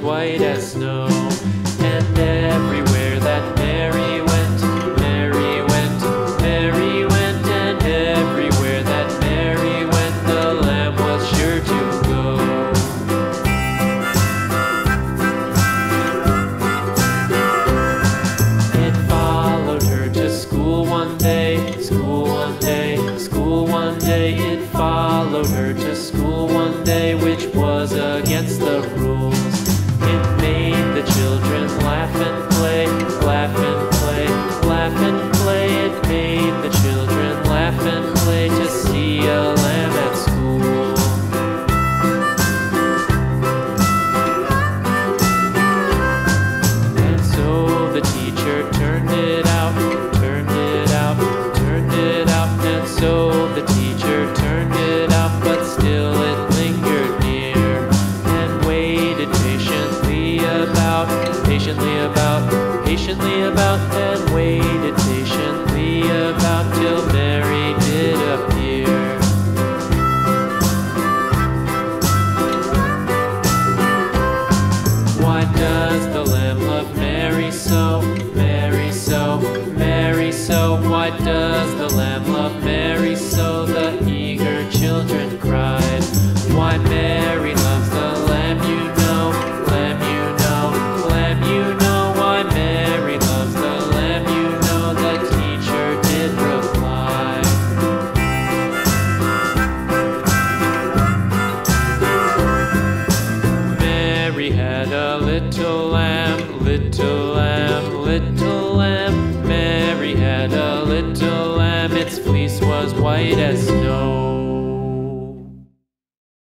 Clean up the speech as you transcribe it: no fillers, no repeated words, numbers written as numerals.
white as snow. And everywhere that Mary went, Mary went, Mary went, and everywhere that Mary went, the lamb was sure to go. It followed her to school one day, school one day, school one day. It followed her to school one day, which was against the rules. It made the children laugh and play, laugh and play, laugh and play. It made the children laugh and play to see a lamb at school. And so the teacher turned it out, turned it out, turned it out. And so the teacher turned it out, but still it lingered near and waited patiently about, patiently about, patiently about, and waited patiently about till Mary did appear. Why does the lamb love Mary so, Mary so, Mary so? Why does the lamb love Mary so? The eager children cried. Why Mary loves the lamb, you know, lamb, you know, lamb, you know. Why Mary loves the lamb, you know, the teacher did reply. Mary had a little lamb, little lamb, little lamb. Mary had a little lamb, its fleece was white as snow.